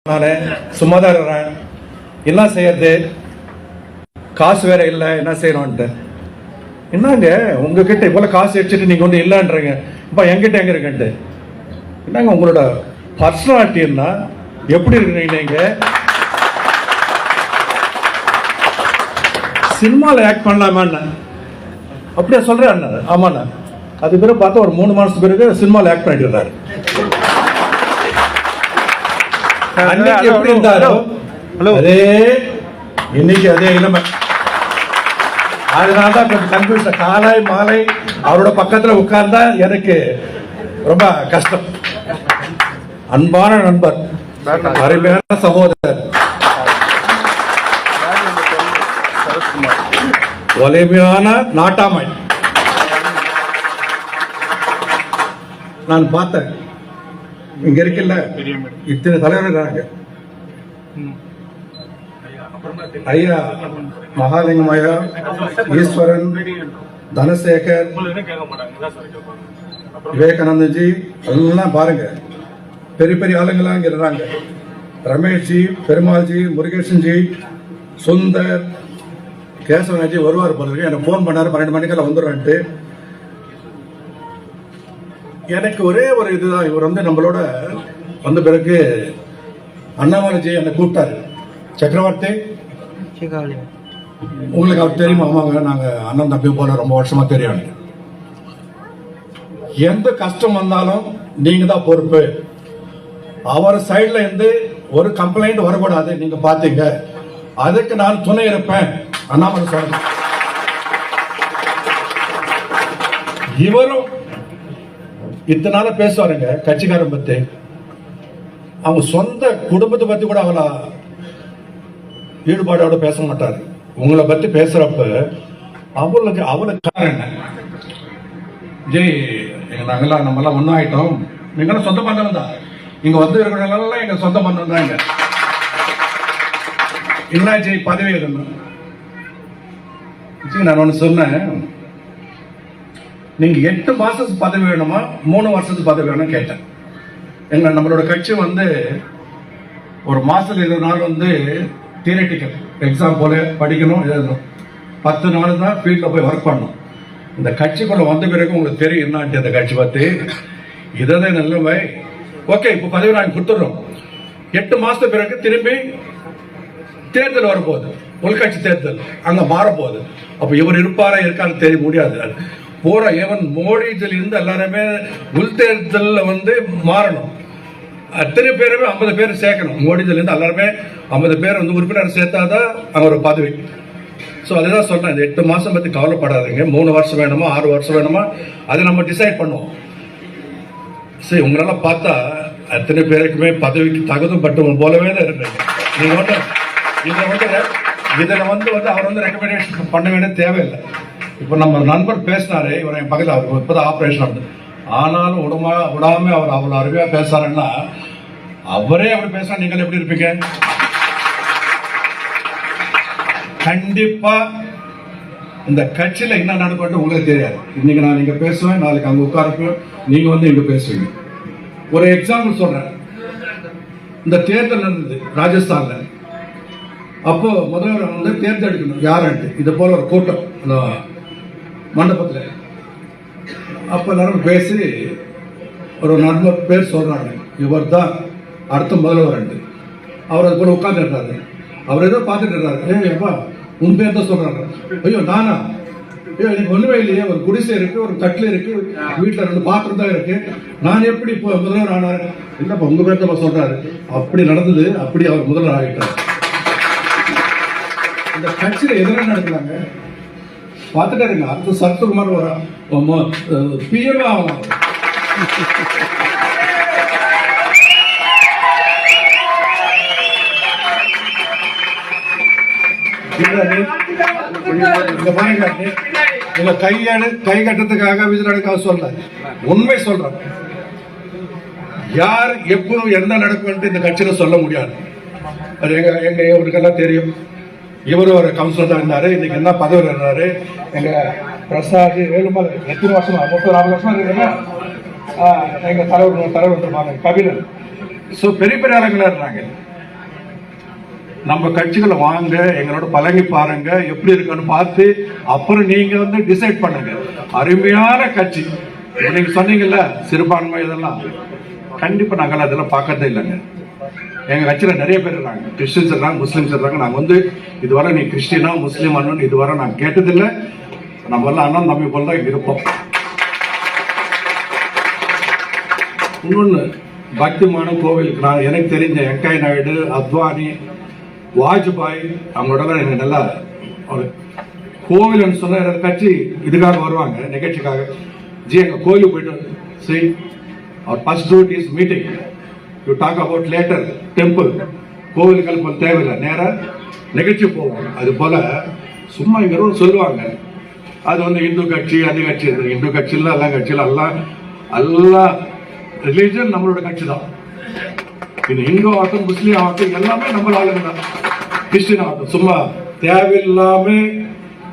நான் சும்மா தான் இருக்கிறேன். என்ன செய்யறது, காசு வேற இல்லை, என்ன செய்யணும்ட்டு. என்னங்க உங்ககிட்ட இவ்வளவு காசு வச்சுட்டு நீங்க வந்து இல்லைன்றீங்க, இப்போ என்கிட்ட எங்க இருக்குன்ட்டு. என்னங்க உங்களோட பர்சனாலிட்டின்னா எப்படி இருக்கிறீங்க? நீங்க சினிமாவில் ஆக்ட் பண்ணலாமான்னு அப்படியே சொல்றேன். ஆமாண்ணா. அது பிறகு பார்த்தா ஒரு 3 மாசத்துக்கு பிறகு சினிமாவில் ஆக்ட் பண்ணிட்டு அன்னைக்கு எப்படி இருந்தாரோ அதே இன்னைக்கு அதே இளமை. அதனாலதான் கொஞ்சம் கன்ஃபியூஷன். காலை மாலை அவரோட பக்கத்துல உட்கார்ந்தா எனக்கு ரொம்ப கஷ்டம். அன்பான நண்பர், அருமையான சகோதரர், வலிமையான நாட்டாமை. நான் பார்த்தேன் இங்க இருக்குல்ல, இத்தனை தலைவர்கள் ஐயா மகாலிங்கம், ஐயா ஈஸ்வரன், தனசேகர், விவேகானந்தஜி எல்லாம் பாருங்க, பெரிய பெரிய ஆளுங்களா இங்க இருக்காங்க. ரமேஷ்ஜி, பெருமாள்ஜி, முருகேசன்ஜி, சுந்தர், கேசவனாஜி வருவார் போல. எனக்கு போன் பண்ணாரு 12 மணிக்கெல்லாம் வந்துடுறான்ட்டு. எனக்கு ஒரே ஒரு இதுதான், இவர் வந்து நம்மளோட வந்த பிறகு அண்ணாமலைஜி என்னை கூப்பிட்டாரு. சக்கரவர்த்தி உங்களுக்கு அவர் தெரியுமா? ஆமாங்க, நாங்க அண்ணன் தம்பி போல ரொம்ப வருஷமா தெரியும். எந்த கஷ்டம் வந்தாலும் நீங்க தான் பொறுப்பு. அவர் சைட்ல இருந்து ஒரு கம்ப்ளைண்ட் வரக்கூடாது, நீங்க பாத்தீங்க, அதுக்கு நான் துணை இருப்பேன் அண்ணாமலை சொல்றேன். இவரும் இத்தனை நாள பேசுவாருங்க கட்சிக்காரன் பத்தி. அவங்க சொந்த குடும்பத்தை பத்தி கூட அவள ஈடுபாடோட பேச மாட்டாரு. உங்களை பத்தி பேசுறப்ப அவளுக்கு காரணம் ஜெய், நாங்கெல்லாம் நம்மெல்லாம் ஒன்னாயிட்டோம், நீங்களாம் சொந்த பந்தம் தான், இங்க வந்து இருக்கிறவங்க எங்க சொந்த பந்தம் தான். என்ன ஜெய் பதவி இருக்கணும். நான் ஒண்ணு சொன்னேன், நீங்க 8 மாசத்துக்கு பதவி வேணுமா 3 வருஷத்துக்கு பதவி வேணும் கேட்டேன். எங்க நம்மளோட கட்சி வந்து ஒரு மாசத்துல 20 நாள் வந்து தியரிட்டிக்கல் எக்ஸாம் போல படிக்கணும், எழுதணும். 10 நாள் தான் ஃபீல்ட்ல போய் ஒர்க் பண்ணணும். இந்த கட்சிக்குள்ள வந்த பிறகு உங்களுக்கு தெரியும் என்ன இந்த கட்சி பத்தி. இதான் நிலைமை. ஓகே, இப்ப பதவி நாங்கள் கொடுத்துடுறோம். 8 மாசத்துக்கு பிறகு திரும்பி தேர்தல் வரப்போகுது, உள்கட்சி தேர்தல், அங்க மாறப்போகுது. அப்ப இவர் இருப்பாரா இருக்கான்னு தெரிய முடியாது. பூரா ஏவன் மோடிஜில் இருந்து எல்லாருமே உள் தேர்தல் வந்து மாறணும். அத்தனை பேருமே 50 பேர் சேர்க்கணும். மோடிஜில் இருந்து எல்லாருமே 50 பேர் வந்து உறுப்பினர் சேர்த்தாதான் அவர் பதவி. ஸோ அதுதான் சொன்னேன், இந்த 8 மாசம் பத்தி கவலைப்படாதீங்க. 3 வருஷம் வேணுமா 6 வருஷம் வேணுமா அதை நம்ம டிசைட் பண்ணுவோம். சரி, உங்களால பார்த்தா அத்தனை பேருக்குமே பதவிக்கு தகுதும் பட்டவங்க போலவே தான் இருக்கிறீங்க. நீங்க வந்து இதில் வந்து அவர் வந்து ரெக்கமெண்டேஷன் பண்ண வேண்டிய தேவையில்லை. இப்ப நம்ம நண்பர் பேசினாரு, இவர் என் பக்கத்தில், அவருக்கு இப்பதான் ஆபரேஷன் ஆகுது. ஆனாலும் விடாம அவர் அவ்வளவு அருமையா பேசுறாருன்னா, அவரே அப்படி பேசுறா, நீங்கள் எப்படி இருப்பீங்க? கண்டிப்பா இந்த கட்சியில என்ன நடக்கும் உங்களுக்கு தெரியாது. இன்னைக்கு நான் இங்க பேசுவேன், நாளைக்கு அங்க உட்காருப்பேன், நீங்க வந்து இங்க பேசுவீங்க. ஒரு எக்ஸாம்பிள் சொல்றேன். இந்த தேர்தல் நடந்தது ராஜஸ்தான்ல. அப்போ முதல்வர் வந்து தேர்ந்தெடுக்கணும் யாருன்ட்டு. இது போல ஒரு கூட்டம் மண்டபத்தில். அப்ப எல்லாரும் பேசி ஒரு நண்பர் பேர் சொல்றாங்க, இவர் தான் அடுத்த முதல்வர். அவர் அது போல உட்கார்ந்துருக்காரு. அவர் ஏதோ பார்த்துட்டு இருக்காரு. ஏப்பா உன் பேர் தான் சொல்றாங்க. ஐயோ நானா? எனக்கு ஒண்ணுமே இல்லையே, ஒரு குடிசை இருக்கு, ஒரு கட்டில இருக்கு, வீட்டுல 2 பாத்திரம் தான் இருக்கு, நான் எப்படி இப்போ முதல்வர் ஆனாரு? இல்லப்பா உங்க பேர் தான் சொல்றாரு. அப்படி நடந்தது, அப்படி அவர் முதல்வர் ஆகிட்டார். இந்த கட்சியில எதிராக நடக்கிறாங்க பார்த்துட்டே இருங்க. அடுத்த சரத்குமார் பிஎம் ஆகும். கை கட்டத்துக்காக விஜயநடக்காக சொல்ற உண்மை சொல்ற. யார் எப்போ என்ன நடக்கும் இந்த கட்சியில சொல்ல முடியாது. அது எங்க இவருக்கெல்லாம் தெரியும். இவரு ஒரு கவுன்சிலர் தான் இருந்தாரு, இன்னைக்கு என்ன பதவி இருந்தாரு. எங்க பிரசாத் வேலுமலை எத்தனை வருஷம், 34 வருஷம் இருக்குன்னா எங்க தலைவர் இருப்பாங்க, கபிலன். ஸோ பெரிய பெரிய ஆளுங்களா இருந்தாங்க. நம்ம கட்சிகளை வாங்க, எங்களோட பழகி பாருங்க, எப்படி இருக்குன்னு பார்த்து அப்புறம் நீங்க வந்து டிசைட் பண்ணுங்க. அருமையான கட்சி. நீங்க சொன்னீங்கல்ல சிறுபான்மை இதெல்லாம், கண்டிப்பா நாங்கள் அதெல்லாம் பார்க்கறதே இல்லைங்க. எங்க கட்சியில நிறைய பேர் இருக்காங்க, கிறிஸ்டின்ஸ் இருக்காங்க, முஸ்லிம்ஸ் இருக்காங்க. நாங்க வந்து இதுவரை நீ கிறிஸ்டினா முஸ்லீம் அண்ணன் இதுவரை நாங்க கேட்டதில்லை. நம்ம எல்லாம் அண்ணன் தம்பி போல தான் இருப்போம். இன்னொன்னு, பக்திமான கோவிலுக்கு நான் எனக்கு தெரிஞ்ச வெங்கையா நாயுடு, அத்வானி, வாஜ்பாய் அவங்களோட எனக்கு நல்லா ஒரு கோவில் சொன்ன கட்சி இதுக்காக வருவாங்க, நிகழ்ச்சிக்காக. ஜி எங்க கோயிலுக்கு போயிட்டு சரி, அவர் first route is meeting, you talk about later temple. கோவிலுக்கு போல தேவையில்லை, நேரம் நிகழ்ச்சி போவோம். அது போல சும்மா இங்க சொல்லுவாங்க, அது வந்து இந்து கட்சி அது கட்சி. இந்து கட்சியில் எல்லா கட்சியில எல்லாம் ரிலீஜன் நம்மளோட கட்சி தான். இது இந்து ஆகட்டும், முஸ்லீம் ஆகட்டும், எல்லாமே நம்மள ஆளுங்க தான். கிறிஸ்டின் ஆகட்டும், சும்மா தேவையில்லாம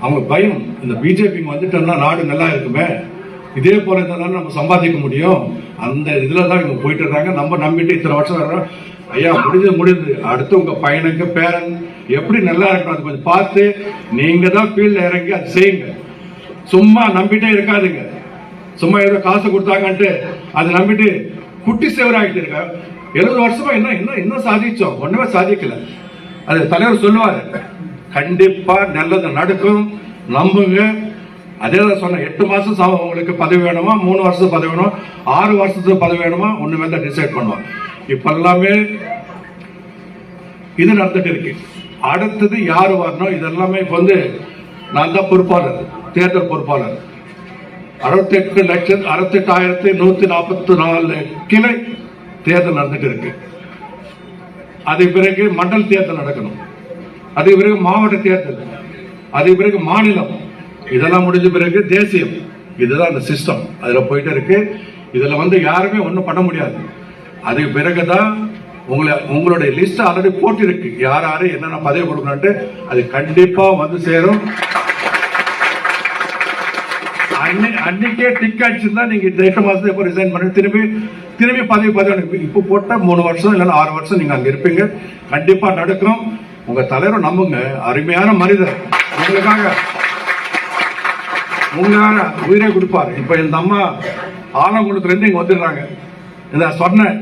அவங்க பயம், இந்த பிஜேபி வந்துட்டோம்னா நாடு நல்லா இருக்குமே, இதே போல இருந்தாலும் நம்ம சம்பாதிக்க முடியும், அந்த இதுல தான் இவங்க போயிட்டு இருக்காங்க. நம்ம நம்பிட்டு இத்தனை வருஷம் வர்றோம். ஐயா முடிஞ்சது, அடுத்து உங்க பையனுக்கு பேரன் எப்படி நல்லா இருக்கணும் அது கொஞ்சம் பார்த்து நீங்க தான் ஃபீல்ட்ல இறங்கி அது செய்யுங்க. சும்மா நம்பிட்டே இருக்காதுங்க. சும்மா ஏதோ காசு கொடுத்தாங்கன்ட்டு அதை நம்பிட்டு குட்டி சேவராகிட்டு இருக்க. 70 வருஷமா இன்னும் சாதிச்சோம், ஒண்ணுமே சாதிக்கல. அது தலைவர் சொல்லுவாரு, கண்டிப்பா நல்லது நடக்கும், நம்புங்க. அதே தான் சொன்ன, 8 மாசம் உங்களுக்கு பதவி வேணுமா, 3 வருஷத்துக்கு பதவி வேணுமா, 6 வருஷத்துக்கு பதவி வேணுமா, ஒண்ணுமே தான் டிசைட் பண்ணுவோம். இப்ப எல்லாமே இது நடந்துட்டு இருக்கு. அடுத்தது யாரு வரணும், இதெல்லாமே இப்ப வந்து நான் தான் பொறுப்பாளர், தேர்தல் பொறுப்பாளர். 68,144 கிளை தேர்தல் நடந்துட்டு இருக்கு. அதுக்கு பிறகு மண்டல் தேர்தல் நடக்கணும், அதுக்கு பிறகு மாவட்ட தேர்தல், அதுக்கு பிறகு மாநிலம், இதெல்லாம் முடிஞ்ச பிறகு தேசியம். இதுதான் அந்த சிஸ்டம், அதுல போயிட்டு இருக்கு. இதுல வந்து யாருமே ஒண்ணும் பண்ண முடியாது. அதுக்கு பிறகுதான் உங்களுடைய லிஸ்ட் ஆல்ரெடி போட்டு இருக்கு, யார் யாரு என்னென்ன பதவி கொடுக்கணும்ட்டு. அது கண்டிப்பா வந்து சேரும். அன்னைக்கே டிக் ஆச்சுன்னா நீங்க 8 மாசத்துக்கு ரிசைன் பண்ணி திரும்பி பதவி இப்ப போட்டா 3 வருஷம் இல்லைன்னா 6 வருஷம் நீங்க அங்க இருப்பீங்க. கண்டிப்பா நடக்கும். உங்க தலைவரை நம்புங்க, அருமையான மனிதர், உங்களுக்காக உயிரை கொடுப்பாரு. இப்ப இந்த அம்மா ஆலங்குளத்துல இருந்து இங்க வந்துடுறாங்க. இந்த சொன்னேன்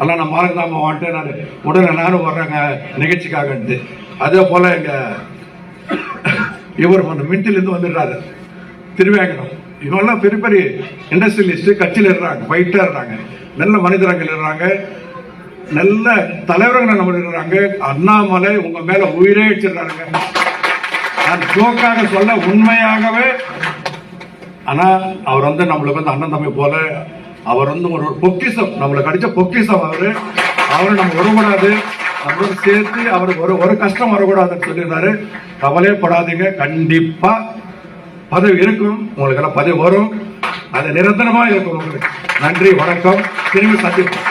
எல்லாம் நான் மாறந்தாம வந்துட்டேன், நான் உடனே நானும் வர்றேங்க நிகழ்ச்சிக்காகன்ட்டு. அதே போல எங்க இவர் மின்டில இருந்து வந்துடுறாரு, திருவேங்கடம். இவெல்லாம் பெரிய பெரிய இண்டஸ்ட்ரியலிஸ்ட், கட்சியில் இருறாங்க, ஃபைட்டா இருறாங்க, நல்ல மனிதர்கள் இருறாங்க, நல்ல தலைவர்கள் நம்ம இருக்கிறாங்க. அண்ணாமலை உங்க மேல உயிரே வச்சிருக்காங்க. நான் ஜோக்காக சொல்ல, உண்மையாகவே. ஆனா அவர் வந்து நம்மளுக்கு வந்து அண்ணன் தம்பி போல, அவர் வந்து ஒரு பொக்கிசம், நம்மளுக்கு அடிச்ச பொக்கிசம். அவரு நம்ம வரக்கூடாது, நம்மளோட சேர்த்து அவருக்கு ஒரு கஷ்டம் வரக்கூடாதுன்னு சொல்லியிருந்தாரு. கவலைப்படாதீங்க, கண்டிப்பா பதவி இருக்கும், உங்களுக்கு எல்லாம் பதவி வரும், அது நிரந்தரமா இருக்கும் உங்களுக்கு. நன்றி, வணக்கம், திரும்பி சந்திப்போம்.